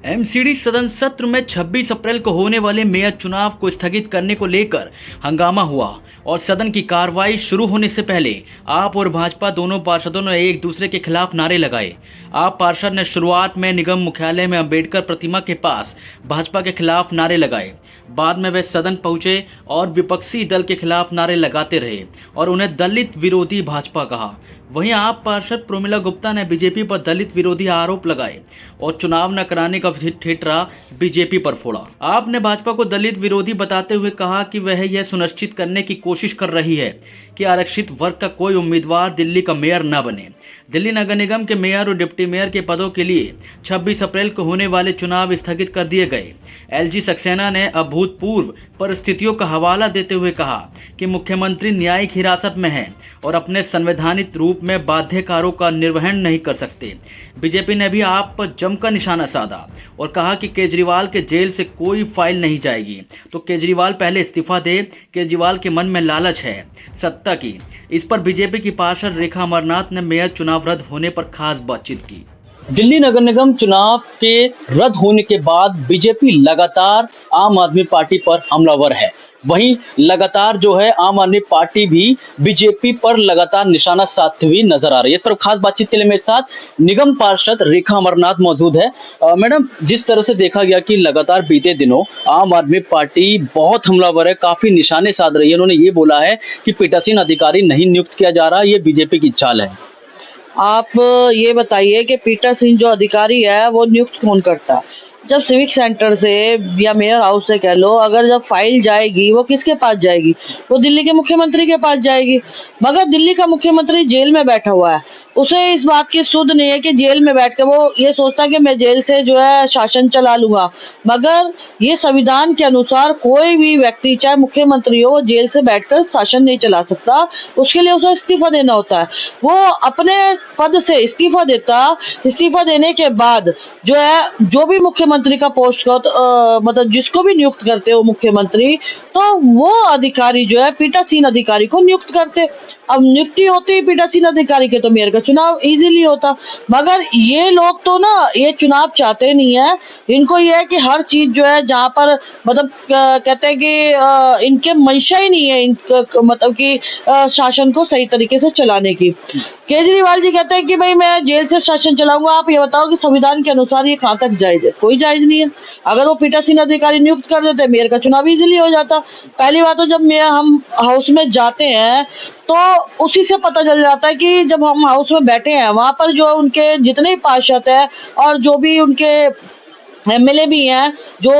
MCD सदन सत्र में 26 अप्रैल को होने वाले मेयर चुनाव को स्थगित करने को लेकर हंगामा हुआ और सदन की कार्रवाई शुरू होने से पहले आप और भाजपा दोनों पार्षदों ने एक दूसरे के खिलाफ नारे लगाए। आप पार्षद ने शुरुआत में निगम मुख्यालय में अंबेडकर प्रतिमा के पास भाजपा के खिलाफ नारे लगाए। बाद में वे सदन पहुंचे और विपक्षी दल के खिलाफ नारे लगाते रहे और उन्हें दलित विरोधी भाजपा कहा। वहीं आप पार्षद प्रोमिला गुप्ता ने बीजेपी पर दलित विरोधी आरोप लगाए और चुनाव न कराने का ठिठरा बीजेपी पर फोड़ा। आपने भाजपा को दलित विरोधी बताते हुए कहा कि वह यह सुनिश्चित करने की कोशिश कर रही है कि आरक्षित वर्ग का कोई उम्मीदवार दिल्ली का मेयर न बने। दिल्ली नगर निगम के मेयर और डिप्टी मेयर के पदों के लिए 26 अप्रैल को होने वाले चुनाव स्थगित कर दिए गए। एलजी सक्सेना ने अभूतपूर्व परिस्थितियों का हवाला देते हुए कहा कि मुख्यमंत्री न्यायिक हिरासत में हैं और अपने संवैधानिक रूप में बाध्यकारों का निर्वहन नहीं कर सकते। बीजेपी ने भी आप पर जमकर निशाना साधा और कहा कि केजरीवाल के जेल से कोई फाइल नहीं जाएगी तो केजरीवाल पहले इस्तीफा दे। केजरीवाल के मन में लालच है सत्ता की। इस पर बीजेपी की पार्षद रेखा अमरनाथ ने मेयर चुनाव रद्द होने पर खास बातचीत की। दिल्ली नगर निगम चुनाव के रद्द होने के बाद बीजेपी लगातार आम आदमी पार्टी पर हमलावर है। वहीं लगातार जो है आम आदमी पार्टी भी बीजेपी पर लगातार निशाना साधती हुई नजर आ रही है। इस तरफ खास बातचीत के लिए मेरे साथ निगम पार्षद रेखा अमरनाथ मौजूद है। मैडम, जिस तरह से देखा गया कि लगातार बीते दिनों आम आदमी पार्टी बहुत हमलावर है, काफी निशाने साध रही है। उन्होंने ये बोला है कि पीठासीन अधिकारी नहीं नियुक्त किया जा रहा, ये बीजेपी की चाल है। आप ये बताइए कि पीठासीन जो अधिकारी है वो नियुक्त कौन करता है? जब सिविक सेंटर से या मेयर हाउस से कह लो, अगर जब फाइल जाएगी वो किसके पास जाएगी? वो दिल्ली के मुख्यमंत्री के पास जाएगी। मगर दिल्ली का मुख्यमंत्री जेल में बैठा हुआ है, उसे इस बात की सुध नहीं है कि जेल में बैठ के वो ये सोचता कि मैं जेल से जो है शासन चला लूंगा। मगर ये संविधान के अनुसार कोई भी व्यक्ति चाहे मुख्यमंत्री हो, वो जेल से बैठकर शासन नहीं चला सकता। उसके लिए उसे इस्तीफा देना होता है। वो अपने पद से इस्तीफा देता, इस्तीफा देने के बाद जो है जो भी मुख्यमंत्री का पोस्ट का मतलब जिसको भी नियुक्त करते हो मुख्यमंत्री, तो वो अधिकारी जो है पीठासीन अधिकारी को नियुक्त करते। अब नियुक्ति होती है पीठासीन अधिकारी के तो मेयर का चुनाव इजीली होता। मगर ये लोग तो ना ये चुनाव चाहते नहीं है। इनको ये है कि हर चीज जो है जहाँ पर मतलब कहते हैं कि इनके मंशा ही नहीं है इनका मतलब कि शासन को सही तरीके से चलाने की। केजरीवाल जी कहते हैं कि भाई मैं जेल से शासन चलाऊंगा। आप ये बताओ कि संविधान के अनुसार ये कहाँ तक जायज है? कोई जायज नहीं है। अगर वो पीठासीन अधिकारी नियुक्त कर देते मेयर का चुनाव इजीली हो जाता। पहली बात तो जब मेयर हम हाउस में जाते हैं तो उसी से पता चल जाता है कि जब हम हाउस में बैठे हैं वहां पर जो उनके जितने पार्षद है और जो भी उनके एमएलए भी हैं जो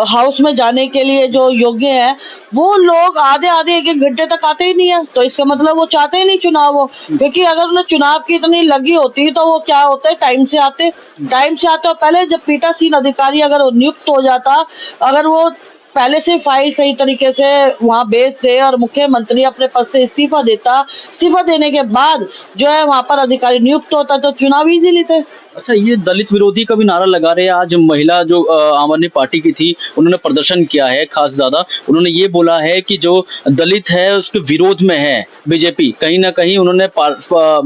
हाउस में जाने के लिए जो योग्य हैं, वो लोग आधे आधे एक एक घंटे तक आते ही नहीं है। तो इसका मतलब वो चाहते ही नहीं चुनाव हो, क्योंकि अगर उन्हें चुनाव की इतनी लगी होती तो वो क्या होता है टाइम से आते और पहले जब पीठासीन अधिकारी अगर वो नियुक्त हो जाता, अगर वो पहले से फाइल सही तरीके से वहां भेज दे और मुख्यमंत्री अपने पद से इस्तीफा देता, इस्तीफा देने के बाद जो है वहां पर अधिकारी नियुक्त होता तो चुनाव इजीली थे। अच्छा, ये दलित विरोधी का भी नारा लगा रहे हैं। आज महिला जो आम आदमी पार्टी की थी, उन्होंने प्रदर्शन किया है खास ज्यादा। उन्होंने ये बोला है कि जो दलित है उसके विरोध में है बीजेपी। कहीं ना कहीं उन्होंने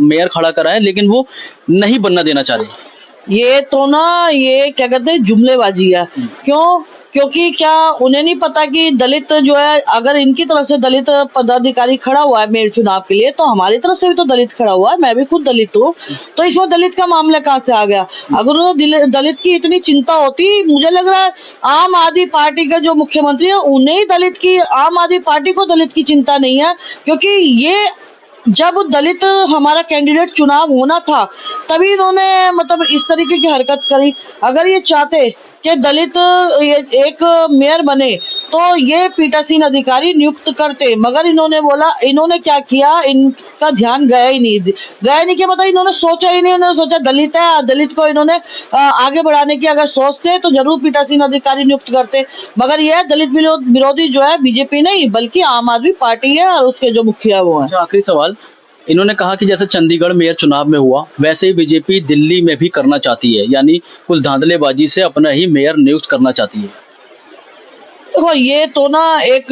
मेयर खड़ा करा है लेकिन वो नहीं बनना देना चाह रहे। ये तो ना ये क्या कहते हैं जुमलेबाजी है। क्यों? क्योंकि क्या उन्हें नहीं पता कि दलित जो है अगर इनकी तरफ से दलित पदाधिकारी खड़ा हुआ है मेयर चुनाव के लिए, तो हमारी तरफ से भी तो दलित खड़ा हुआ है। मैं भी खुद दलित हूँ, तो इसमें दलित का मामला कहाँ से आ गया? अगर उन्हें दलित की इतनी चिंता होती, मुझे लग रहा है आम आदमी पार्टी के जो मुख्यमंत्री है उन्हें ही दलित की, आम आदमी पार्टी को दलित की चिंता नहीं है। क्योंकि ये जब दलित हमारा कैंडिडेट चुनाव होना था तभी इन्होंने मतलब इस तरीके की हरकत करी। अगर ये चाहते कि दलित एक मेयर बने तो ये पीठासीन अधिकारी नियुक्त करते, मगर इन्होंने क्या किया, इनका ध्यान गया ही नहीं क्या मतलब इन्होंने सोचा ही नहीं। इन्होंने सोचा दलित है, दलित को इन्होंने आगे बढ़ाने की अगर सोचते तो जरूर पीठासीन अधिकारी नियुक्त करते। मगर यह दलित विरोधी जो है बीजेपी नहीं बल्कि आम आदमी पार्टी है और उसके जो मुखिया वो है। आखिरी सवाल, इन्होंने कहा कि जैसे चंडीगढ़ मेयर चुनाव में हुआ वैसे ही बीजेपी दिल्ली में भी करना चाहती है, यानी कुछ धांधलेबाजी से अपना ही मेयर नियुक्त करना चाहती है। देखो ये तो ना एक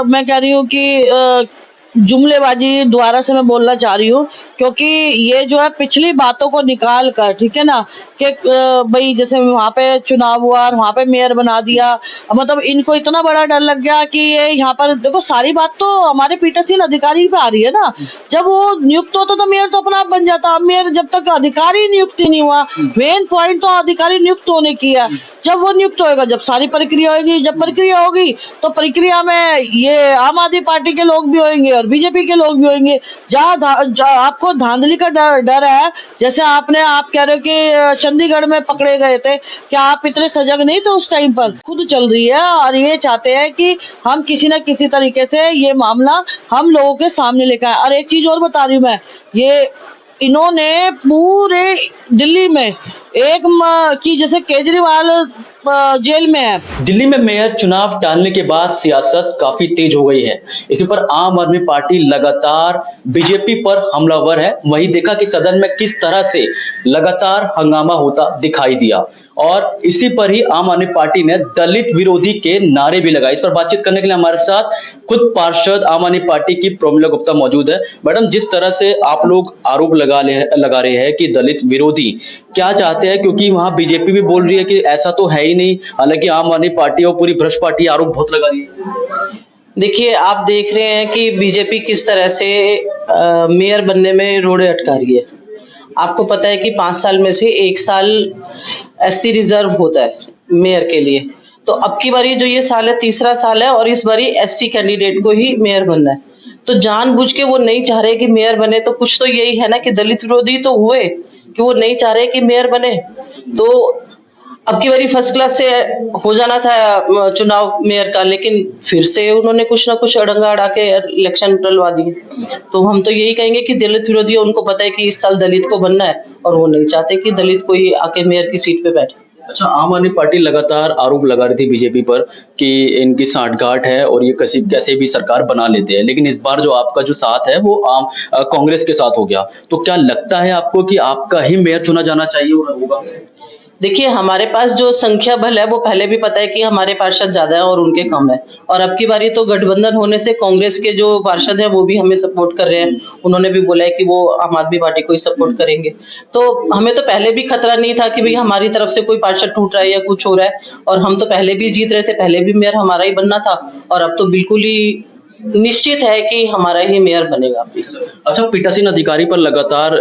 मैं कह रही हूँ कि जुमलेबाजी दोबारा से मैं बोलना चाह रही हूँ क्योंकि ये जो है पिछली बातों को निकाल कर, ठीक है ना, कि भाई जैसे वहां पे चुनाव हुआ और वहां पे मेयर बना दिया, मतलब इनको इतना बड़ा डर लग गया कि ये यहाँ पर देखो सारी बात तो हमारे पीठासीन अधिकारी पे आ रही है ना। जब वो नियुक्त होता तो मेयर तो अपना आप बन जाता, अब मेयर जब तक अधिकारी नियुक्त ही नहीं हुआ, मेन पॉइंट तो अधिकारी नियुक्त होने की है। जब वो नियुक्त होएगा, जब सारी प्रक्रिया होगी, जब प्रक्रिया होगी तो प्रक्रिया में ये आम आदमी पार्टी के लोग भी होंगे और बीजेपी के लोग भी होंगे। जहाँ आपको धांधली का डर है, जैसे आप कह रहे हो कि चंडीगढ़ में पकड़े गए थे, क्या आप इतने सजग नहीं थे उस टाइम पर? खुद चल रही है और ये चाहते हैं कि हम किसी न किसी तरीके से ये मामला हम लोगों के सामने लेकर आए। और एक चीज और बता रही हूँ मैं, ये इन्होंने पूरे दिल्ली में कि जैसे केजरीवाल जेल में है। दिल्ली में मेयर चुनाव टालने के बाद सियासत काफी तेज हो गई है। इसी पर आम आदमी पार्टी लगातार बीजेपी पर हमलावर है। वहीं देखा कि सदन में किस तरह से लगातार हंगामा होता दिखाई दिया और इसी पर ही आम आदमी पार्टी ने दलित विरोधी के नारे भी लगाए। इस पर बातचीत करने के लिए हमारे साथ खुद पार्षद आम आदमी पार्टी की प्रोमिला गुप्ता मौजूद है। मैडम, जिस तरह से आप लोग आरोप लगा रहे हैं कि दलित विरोधी, क्या चाहते हैं? क्योंकि वहां बीजेपी भी बोल रही है कि ऐसा तो है ही नहीं, हालांकि आम आदमी पार्टी और पूरी भ्रष्ट पार्टी आरोप बहुत लगा रही है। देखिए, आप देख रहे हैं कि बीजेपी किस तरह से मेयर बनने में रोड़े अटका रही है। आपको पता है कि 5 साल में से 1 साल एससी रिजर्व होता है मेयर के लिए, तो अब की बारी जो ये साल है, तीसरा साल है और इस बारी एससी कैंडिडेट को ही मेयर बनना है। तो जानबूझ के वो नहीं चाह रहे कि मेयर बने, तो कुछ तो यही है ना कि दलित विरोधी तो हुए कि वो नहीं चाह रहे कि मेयर बने। तो अब की बारी फर्स्ट क्लास से हो जाना था चुनाव मेयर का, लेकिन फिर से उन्होंने कुछ ना कुछ अड़ंगा अड़ा के इलेक्शन टलवा दिए। तो हम तो यही कहेंगे कि दलित विरोधी, उनको पता है कि इस साल दलित को बनना है और वो नहीं चाहते कि दलित कोई आके मेयर की सीट पे बैठे। अच्छा, आम आदमी पार्टी लगातार आरोप लगा रही थी बीजेपी पर कि इनकी सांठगांठ है और ये कैसे भी सरकार बना लेते हैं, लेकिन इस बार जो आपका जो साथ है वो कांग्रेस के साथ हो गया। तो क्या लगता है आपको कि आपका ही मेयर चुना जाना चाहिए और होगा? देखिए, हमारे पास जो संख्या बल है वो पहले भी पता है कि हमारे पार्षद ज्यादा है और उनके कम है, और अब की बारी तो गठबंधन होने से कांग्रेस के जो पार्षद है वो भी हमें सपोर्ट कर रहे हैं। उन्होंने भी बोला है कि वो आम आदमी पार्टी को ही सपोर्ट करेंगे। तो हमें तो पहले भी खतरा नहीं था कि भाई हमारी तरफ से कोई पार्षद टूट रहा है या कुछ हो रहा है, और हम तो पहले भी जीत रहे थे, पहले भी मेयर हमारा ही बनना था, और अब तो बिल्कुल ही निश्चित है कि हमारा ही मेयर बनेगा। अच्छा, पीठासीन अधिकारी पर लगातार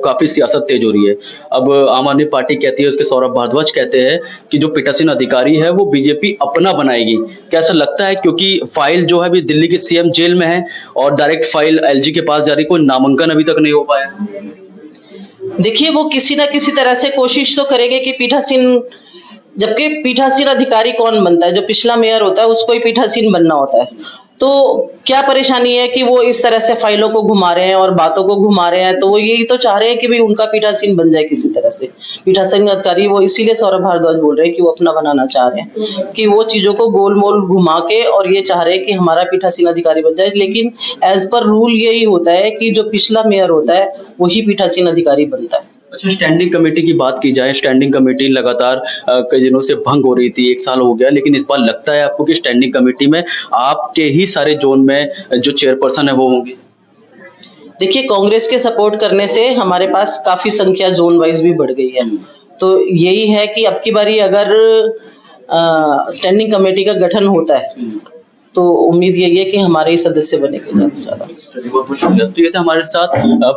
काफी सियासत तेज हो रही है। अब आम आदमी पार्टी कहती है, उसके सौरभ भारद्वाज कहते हैं कि जो पीठासीन अधिकारी है वो बीजेपी अपना बनाएगी। कैसा लगता है? क्योंकि फाइल जो है अभी दिल्ली की सीएम जेल में है और डायरेक्ट फाइल एलजी के पास जा रही, कोई नामांकन अभी तक नहीं हो पाया। देखिए, वो किसी न किसी तरह से कोशिश तो करेंगे कि पीठासीन, जबकि पीठासीन अधिकारी कौन बनता है? जो पिछला मेयर होता है उसको ही पीठासीन बनना होता है। तो क्या परेशानी है कि वो इस तरह से फाइलों को घुमा रहे हैं और बातों को घुमा रहे हैं? तो वो यही तो चाह रहे हैं कि भाई उनका पीठासीन बन जाए किसी तरह से। पीठासीन अधिकारी वो इसीलिए सौरभ भारद्वाज बोल रहे हैं कि वो अपना बनाना चाह रहे हैं, कि वो चीजों को गोल मोल घुमा के, और ये चाह रहे हैं कि हमारा पीठासीन अधिकारी बन जाए। लेकिन एज पर रूल यही होता है कि जो पिछला मेयर होता है वही पीठासीन अधिकारी बनता है। अच्छा, स्टैंडिंग कमेटी की बात की जाए, स्टैंडिंग कमेटी लगातार कई दिनों से भंग हो रही थी, 1 साल हो गया, लेकिन इस बार लगता है आपको कि स्टैंडिंग कमेटी में आपके ही सारे जोन में जो चेयरपर्सन है वो होंगे? देखिए, कांग्रेस के सपोर्ट करने से हमारे पास काफी संख्या जोन वाइज भी बढ़ गई है। तो यही है कि अब की बारी अगर स्टैंडिंग कमेटी का गठन होता है तो उम्मीद यही है कि हमारे ही सदस्य बनेंगे ज्यादा से ज्यादा। बहुत बहुत शुक्रिया। तो ये था हमारे साथ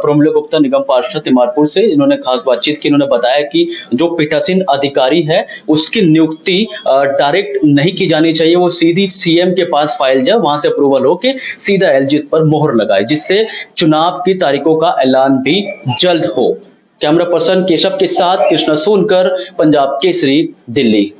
प्रोमिला गुप्ता, निगम पार्षद तिमारपुर से। इन्होंने खास बातचीत की। इन्होंने बताया कि जो पीठासीन अधिकारी है उसकी नियुक्ति डायरेक्ट नहीं की जानी चाहिए, वो सीधी सीएम के पास फाइल जाए, वहां से अप्रूवल हो के सीधा एलजी पर मोहर लगाए, जिससे चुनाव की तारीखों का ऐलान भी जल्द हो। कैमरा पर्सन केशव के साथ कृष्ण सोनकर, पंजाब केसरी, दिल्ली।